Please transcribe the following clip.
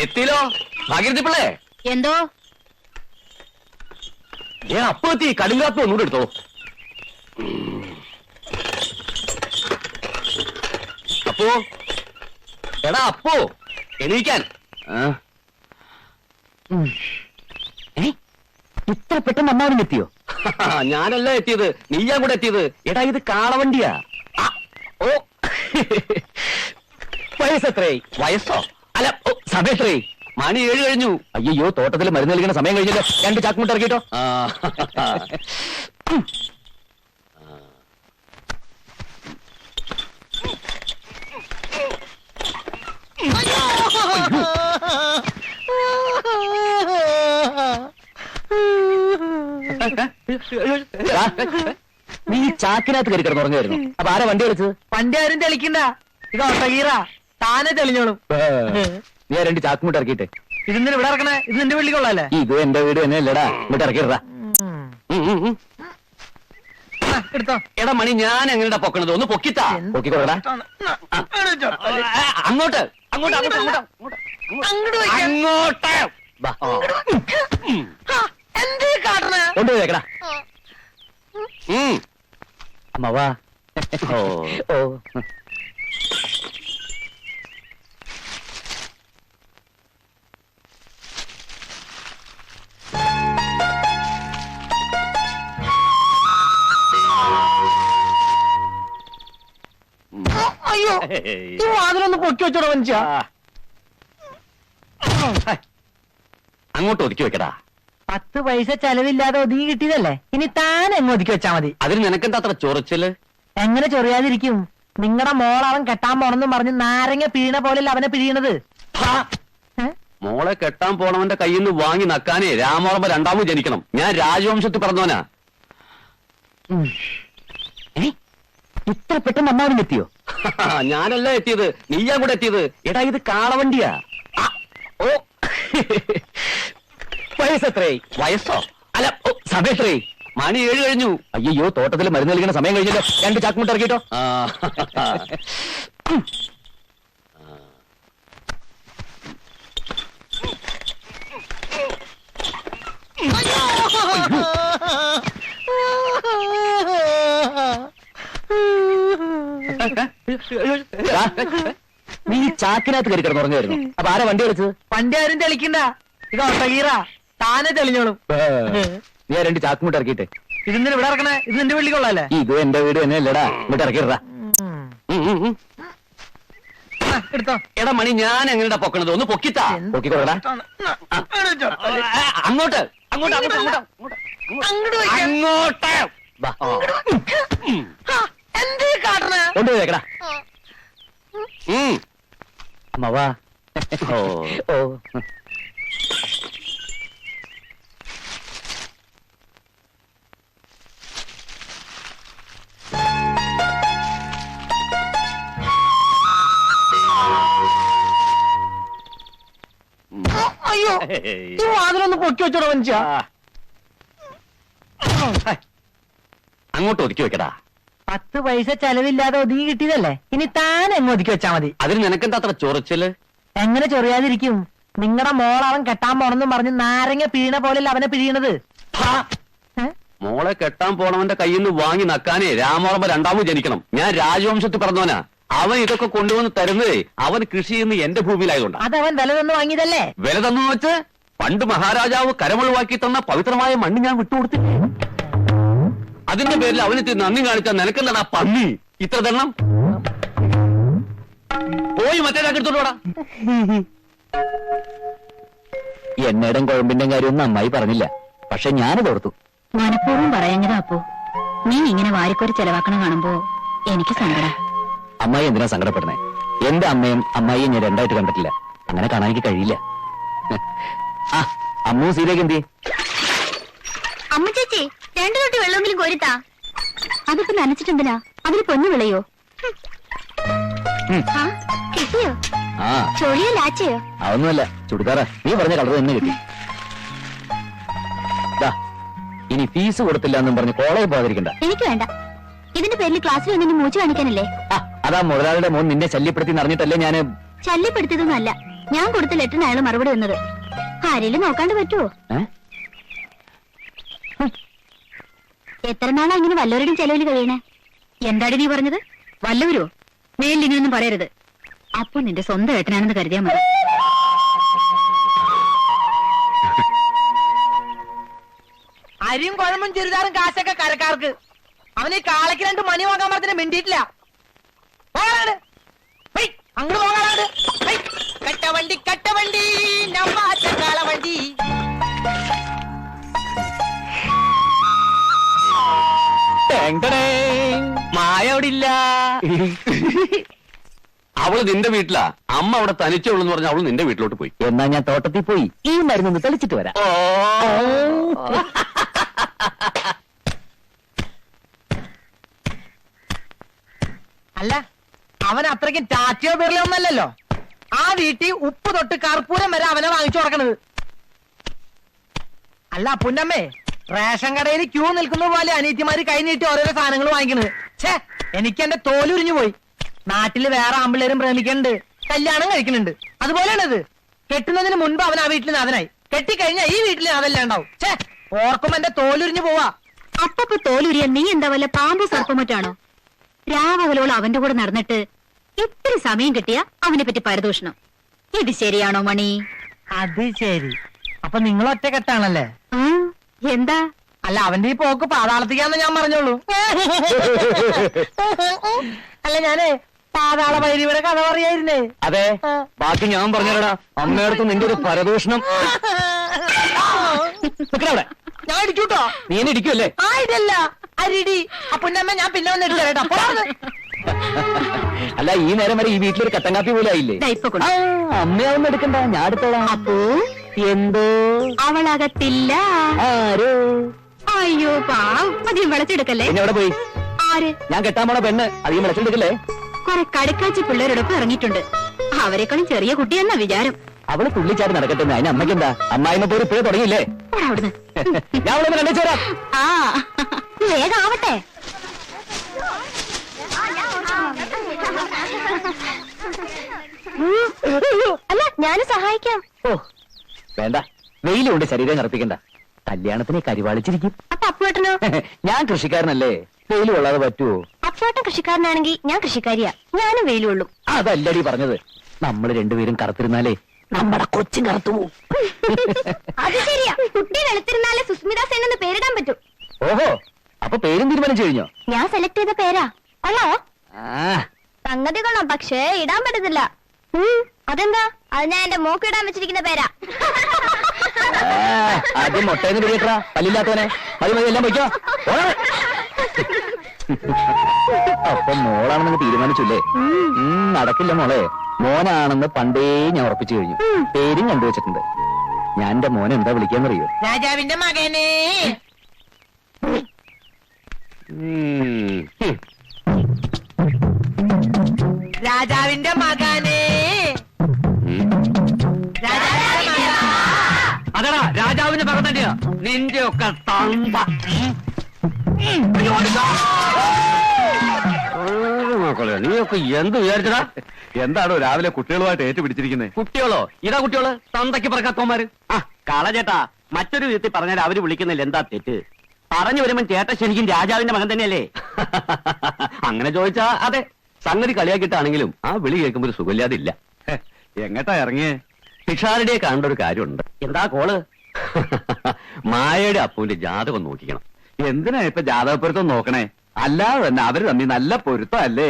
എത്തിയില്ലോ ഭാഗ്യത്തി പിള്ളേ. എന്തോ അപ്പൊ എത്തി. കടുങ്കാപ്പി ഒന്നുകൂടെ എടുത്തോ. അപ്പോ എടാ അപ്പോ എണീക്കാൻ. ഇത്ര പെട്ടെന്ന് അമ്മാവനും എത്തിയോ? ഞാനല്ല എത്തിയത്, നീയാ കൂടെ എത്തിയത്. എടാ ഇത് കാളവണ്ടിയാ. ഓ വയസ്സെത്രേ? വയസ്സോ? അല്ല സമയം എത്രേ? മണി 7 കഴിഞ്ഞു. അയ്യോ, തോട്ടത്തിൽ മരുന്ന് കളിക്കുന്ന സമയം കഴിഞ്ഞല്ലോ. 2 ചാക്കുമുട്ട ഇറക്കിട്ടോ. നീ ചാക്കിനകത്ത് കയറി കിടന്നുറങ്ങുമായിരുന്നു. അപ്പൊ ആരാ വണ്ടി വിളിച്ചത്? വണ്ടി ആരും തെളിക്കണ്ട, ഇത് ഓട്ടഗീറ, താനെ തെളിഞ്ഞോളും. നീ 2 ചാക്കുമുട്ട ഇറക്കിട്ടെ. ഇതിന് ഇവിടെ ഇറക്കണേ, ഇത് നിന്റെ വീട്ടിൽ കൊള്ളാല്ലേ? ഇത് എന്റെ വീട് തന്നെ അല്ലടാ, ഇങ്ങോട്ട് ഇറക്കിടാ. എടുത്തോ. എടാ മണി, ഞാൻ എങ്ങനെയാ പൊക്കണത്? ഒന്ന് പൊക്കിത്താ. പൊക്കിക്കോടാ. അങ്ങോട്ട് അങ്ങോട്ട് അങ്ങോട്ട് അങ്ങോട്ട്. എന്തീ കാട്ടണേ? കൊണ്ടുപോയി വെക്കടാ. അമ്മവാ. ഓ അയ്യോ, ഈ വാതിലൊന്ന് പൊക്കി വെച്ചോടോ മനുഷ്യ. അങ്ങോട്ട് ഒതുക്കി വെക്കടാ. 10 പൈസ ചെലവില്ലാതെ ഒതുങ്ങി കിട്ടിയതല്ലേ, ഇനി താൻ എങ്ങ് ഒതുക്കി വെച്ചാ മതി. അതിന് നിനക്കെന്താ അത്ര ചൊറിച്ചല്? എങ്ങനെ ചൊറിയാതിരിക്കും? നിങ്ങളുടെ മോൾ അവൻ കെട്ടാൻ പോണെന്നും പറഞ്ഞ് നാരങ്ങ പിഴീണ പോലല്ല അവനെ പിഴിയണത്. മോളെ കെട്ടാൻ പോണവന്റെ കയ്യിൽ നിന്ന് വാങ്ങി നക്കാനേ രാമവർമ്മ 2ാമത് ജനിക്കണം. ഞാൻ രാജവംശത്തിൽ പറഞ്ഞവനാ. ഇത്ര പെട്ടെന്ന് അമ്മാവനും എത്തിയോ? ഞാനല്ല എത്തിയത്, നീയാ കൂടെ എത്തിയത്. എടാ ഇത് കാളവണ്ടിയാ. ഓ വയസ്സെത്രേ? വയസ്സോ? അല്ല സമയം എത്രേ? മണി 7 കഴിഞ്ഞു. അയ്യോ, തോട്ടത്തിൽ മരുന്ന് കളിക്കുന്ന സമയം കഴിഞ്ഞല്ലോ. 2 ചാക്കുമുട്ട ഇറക്കിട്ടോ. നീ ചാക്കിനകത്ത് കയറി കിടന്നുറങ്ങുമായിരുന്നു. അപ്പൊ ആരാ വണ്ടി വിളിച്ചത്? വണ്ടി ആരും തെളിക്കണ്ട, ഇത് ഓട്ടഗീറ, താനെ തെളിഞ്ഞോളും. നീ 2 ചാക്കുമുട്ട ഇറക്കിട്ടെ. ഇതിന് ഇവിടെ ഇറക്കണേ, ഇത് നിന്റെ വീട്ടിൽ കൊള്ളാല്ലേ? ഇത് എന്റെ വീട് തന്നെ അല്ലടാ, ഇങ്ങോട്ട് ഇറക്കിടാ. എടുത്തോ. എടാ മണി, ഞാൻ എങ്ങനെയാ പൊക്കണത്? ഒന്ന് പൊക്കിത്താ. പൊക്കിക്കോടാ. അങ്ങോട്ട് അങ്ങോട്ട് അങ്ങോട്ട് അങ്ങോട്ട്. എന്തീ കാട്ടണേ? കൊണ്ടുപോയി വെക്കടാ. അമ്മവാ. ഓ അയ്യോ, ഈ വാതിലൊന്ന് പൊക്കി വെച്ചോടോ മനുഷ്യ. അങ്ങോട്ട് ഒതുക്കി വെക്കടാ. 10 പൈസ ചെലവില്ലാതെ ഒതുങ്ങി കിട്ടിയതല്ലേ, ഇനി താൻ എങ്ങ് ഒതുക്കി വെച്ചാ മതി. അതിന് നിനക്കെന്താ അത്ര ചൊറിച്ചല്? എങ്ങനെ ചൊറിയാതിരിക്കും? നിങ്ങളുടെ മോൾ അവൻ കെട്ടാൻ പോണെന്നും പറഞ്ഞ് നാരങ്ങ പിഴീണ പോലല്ല അവനെ പിഴിയണത്. മോളെ കെട്ടാൻ പോണവന്റെ കയ്യിൽ നിന്ന് വാങ്ങി നക്കാനേ രാമവർമ്മ 2ാമത് ജനിക്കണം. ഞാൻ രാജവംശത്തിൽ പറഞ്ഞവനാ. അവൻ ഇതൊക്കെ കൊണ്ടുവന്ന് തരുന്നതേ അവൻ കൃഷി ചെയ്യുന്ന എന്റെ ഭൂമിയിലായതുകൊണ്ട്. അതവൻ വില തന്നു വാങ്ങിയതല്ലേ? വില തന്നു വെച്ച് പണ്ട് മഹാരാജാവ് കരമൊഴിവാക്കി തന്ന പവിത്രമായ മണ്ണ് ഞാൻ വിട്ടുകൊടുത്തില്ലേ? അതിന്റെ പേരിൽ അവന് നന്ദി കാണിച്ചാൽ നിനക്കെന്താണ് ആ പന്നി ഇത്ര തരണം? പോയി മറ്റേതാക്കെടുത്തോടാ. എന്നേടം കുഴമ്പിന്റെ കാര്യമൊന്നും അമ്മായി പറഞ്ഞില്ല, പക്ഷെ ഞാനത് ഓർത്തു. മനഃപൂർവ്വം പറയാഞ്ഞതാ അപ്പോ. നീ ഇങ്ങനെ വാരിക്കോരി ചെലവാക്കണം കാണുമ്പോ എനിക്ക് സങ്കടം. അമ്മായി എന്തിനാ സങ്കടപ്പെടുന്നേ? എന്റെ അമ്മയും അമ്മായിയും ഞാൻ 2ആയിട്ട് കണ്ടിട്ടില്ല. അങ്ങനെ കാണാൻ എനിക്ക് കഴിയില്ല. ആ അമ്മു സീതയ്ക്ക് എന്തി? അമ്മ ചേച്ചി 2 തൊട്ടി വെള്ളമെങ്കിലും കോരിത്താ. അതിപ്പോ നനച്ചിട്ടെന്തിനാ? അതിന് പൊന്നു വിളയോ? കിട്ടിയോ? ആ ചൊളിയോ ലാച്ചയോ? അതൊന്നുമല്ല, ചുടിദാറാ. നീ പറഞ്ഞ കളർ തന്നെ കിട്ടി. ഇനി ഫീസ് കൊടുത്തില്ല എന്നും പറഞ്ഞ് കോളേജ് പോകാതിരിക്കണ്ട. എനിക്ക് വേണ്ട. ഇതിന്റെ പേരിൽ ക്ലാസ്സിൽ വന്നിട്ട് മൂച്ച് കാണിക്കാനല്ലേ? അതാ മുതലാളിയുടെ മോൻ നിന്നെ ശല്യപ്പെടുത്തി അറിഞ്ഞിട്ടല്ലേ ഞാന്. ശല്യപ്പെടുത്തിയതൊന്നും അല്ല, ഞാൻ കൊടുത്ത ലെറ്ററിന് അയാൾ മറുപടി വന്നത്. ആരെങ്കിലും നോക്കാണ്ട് പറ്റുമോ? എത്ര നാളാ ഇങ്ങനെ വല്ലവരുടെയും ചെലവിൽ കഴിയണേ? എന്താടി നീ പറഞ്ഞത്? വല്ലവരോ? മേലിൽ ഇനിയൊന്നും പറയരുത്. അപ്പൊ നിന്റെ സ്വന്തം ഏട്ടനാണെന്ന് കരുതിയാ മതി. അരിയും കുഴമ്പും ചുരിദാറും കാശൊക്കെ കരക്കാർക്ക്. അവന് ഈ കാളയ്ക്ക് 2 മണി വാങ്ങാൻ പറഞ്ഞിട്ട് മിണ്ടിയിട്ടില്ല. അങ്ങോട്ട് പോകാനാണ്. കട്ടവണ്ടി കട്ടവണ്ടി നമ്മാറ്റ കാളവണ്ടി. മായ അവിടെ ഇല്ല. അവള് നിന്റെ വീട്ടിലാ. അമ്മ അവിടെ തനിച്ചുള്ളൂ എന്ന് പറഞ്ഞ അവള് നിന്റെ വീട്ടിലോട്ട് പോയി. എന്നാ ഞാൻ തോട്ടത്തിൽ പോയി ഈ മരുന്ന് തെളിച്ചിട്ട് വരാം. അല്ല, അവൻ അത്രയ്ക്കും ടാറ്റയോ ബിർലയോ ഒന്നല്ലല്ലോ. ആ വീട്ടിൽ ഉപ്പ് തൊട്ട് കർപ്പൂരം വരെ അവനെ വാങ്ങിച്ചു കൊടുക്കണത്. അല്ല പുന്നമ്മേ, റേഷൻ കടയിൽ ക്യൂ നിൽക്കുന്ന പോലെ അനീറ്റിമാര് കൈ നീട്ടി ഓരോരോ സാധനങ്ങൾ വാങ്ങിക്കണത്. ഛേ, എനിക്ക് എന്റെ തോലുരിഞ്ഞു പോയി. നാട്ടില് വേറെ ആമ്പിള്ളേരും പ്രേമിക്കുന്നുണ്ട്, കല്യാണം കഴിക്കുന്നുണ്ട്. അതുപോലെയാണിത്. കെട്ടുന്നതിന് മുൻപ് അവൻ ആ വീട്ടിൽ നാഥനായി, കെട്ടിക്കഴിഞ്ഞാൽ ഈ വീട്ടിൽ നാഥല്ല ഉണ്ടാവും. ഛേ, ഓർക്കുമ്പോ എന്റെ തോലുരിഞ്ഞു പോവാ. അപ്പൊ തോലുരിയ നീ എന്താ വല്ല പാമ്പ് സർപ്പമറ്റാണോ? രാവകലോളം അവന്റെ കൂടെ നടന്നിട്ട് ഇത്തിരി സമയം കിട്ടിയ അവനെ പറ്റി പരദൂഷണം. ഇത് ശരിയാണോ മണി? അത് ശരി. അപ്പൊ നിങ്ങൾ ഒറ്റ കെട്ടാണല്ലേ? എന്താ? അല്ല, അവന്റെ ഈ പോക്ക് പാതാളത്തിക്കാന്ന് ഞാൻ പറഞ്ഞോളൂ. അല്ല, ഞാനേ പാതാള ഭൈരവിയുടെ കഥ പറയായിരുന്നേ. അതെ, ബാക്കി ഞാൻ പറഞ്ഞോടാ. അമ്മയടുത്ത് നിന്റെ ഒരു പരദൂഷണം. അവിടെ ഞാൻ ഇടിക്കൂട്ടോ. നീ എന്നെ ഇടിക്കുമല്ലേ? ആ, ഇതല്ല അരിടി. അപ്പുന്നമ്മ ഞാൻ പിന്നെ ഒന്ന് എടുത്തേട്ടാ. അല്ല, ഈ നേരം വരെ ഈ വീട്ടിലൊരു കട്ടൻ കാപ്പി പോലും ആയില്ലേ? അമ്മയാവുമ്പോ എടുക്കണ്ട, ഞാൻ എടുത്തോളാം. അപ്പോ എന്തോ അവളകത്തില്ല. ആരോ? അയ്യോ പാവം, അധികം വിളച്ചെടുക്കല്ലേ. പിന്നെ എവിടെ പോയി? ആര്? ഞാൻ കെട്ടാൻ പോണ പെണ്ണ്. അധികം വിളച്ചെടുക്കല്ലേ? കുറെ കടക്കാച്ചി പിള്ളേരോടൊപ്പം ഇറങ്ങിയിട്ടുണ്ട്. അവരെക്കാളും ചെറിയ കുട്ടിയെന്ന വിചാരം. അവള് തുള്ളിച്ചാടി നടക്കട്ടെ. അതിന് അമ്മയ്ക്ക് എന്താ? അമ്മായിമ്മ പോയി ഇപ്പോഴേ തുടങ്ങിയില്ലേ? അവിടുന്ന് ഞാൻ അവളെ കണ്ടു ചേരാം. ആ, വേഗാവട്ടെ. അല്ല, ഞാനും സഹായിക്കാം. ഓ വേണ്ട, വെയിലുകൊണ്ട് ശരീരം കറപ്പിക്കണ്ട. കല്യാണത്തിനെ കരിവാളിച്ചിരിക്കും. അപ്പൊ അപ്പുവേട്ടനോ? ഞാൻ കൃഷിക്കാരനല്ലേ, വെയിൽ കൊള്ളാതെ പറ്റുവോ? അപ്പുവേട്ടൻ കൃഷിക്കാരനാണെങ്കിൽ ഞാൻ കൃഷിക്കാരിയാ. ഞാനും വെയിൽ കൊള്ളും. അതല്ലടി പറഞ്ഞത്. നമ്മൾ രണ്ടുപേരും കറുത്തിരുന്നാലേ നമ്മുടെ കൊച്ചും കറുത്തു പോവും. അത് ശരിയാ. കുട്ടി വെളുത്തിരുന്നാലേ സുസ്മിത സെൻ എന്ന് പേരിടാൻ പറ്റൂ. ഓഹോ, അപ്പൊ പേരും തീരുമാനിച്ചു കഴിഞ്ഞോ? ഞാൻ സെലക്ട് ചെയ്ത പേരാ. അല്ലോ, ആ സംഗതി കൊള്ളാം, പക്ഷേ ഇടാൻ പറ്റത്തില്ല. അതെന്താ? അത് ഞാൻ എന്റെ മോക്ക് ഇടാൻ വെച്ചിരിക്കുന്ന പേരാ. ആദ്യം മുട്ടയെന്ന് പിടിയട്ടാ, പല്ലില്ലാത്തവനെ. മതി മതി, എല്ലാം വയ്ക്കോ. അപ്പൊ മോളാണെന്ന് തീരുമാനിച്ചില്ലേ? നടക്കില്ല മോളെ. മോനാണെന്ന് പണ്ടേ ഞാൻ ഉറപ്പിച്ചു കഴിഞ്ഞു. പേരും കണ്ടുവച്ചിട്ടുണ്ട്. ഞാൻ എന്റെ മോനെ എന്താ വിളിക്കാന്നറിയോ? രാജാവിന്റെ മകനെ. രാജാവിന്റെ മകനെ. അതെടാ, രാജാവിന്റെ മകൻ തന്നെയാ. നിന്റെ ഒക്കെ തമ്പ. നീയൊക്കെ എന്ത് വിചാരിച്ചടാ? എന്താണോ രാവിലെ കുട്ടികളുമായിട്ട് ഏറ്റുപിടിച്ചിരിക്കുന്നത്? കുട്ടികളോ? ഇതാ കുട്ടികള്, തന്തയ്ക്ക് പറക്കാത്തോമാര്. ആ കളചേട്ടാ, മറ്റൊരു വിധത്തിൽ പറഞ്ഞാൽ അവര് വിളിക്കുന്നില്ല, എന്താ തെറ്റ്? പറഞ്ഞു വരുമ്പോ ചേട്ടൻ ശരിക്കും രാജാവിന്റെ മകൻ തന്നെയല്ലേ? അങ്ങനെ ചോദിച്ചാ അതെ. സംഗതി കളിയാക്കിയിട്ടാണെങ്കിലും ആ വിളി കേൾക്കുമ്പോ ഒരു സുഖമില്ലാതില്ല. എങ്ങട്ടാ ഇറങ്ങിയേ? പിഷാരുടെ കാണേണ്ട ഒരു കാര്യമുണ്ട്. എന്താ കോള്? മായയുടെ അപ്പുവിന്റെ ജാതകം നോക്കിക്കണം. എന്തിനാ ഇപ്പൊ ജാതകപ്പൊരുത്തം നോക്കണേ? അല്ലാതെ തന്നെ അവര് തമ്മി നല്ല പൊരുത്തം അല്ലേ?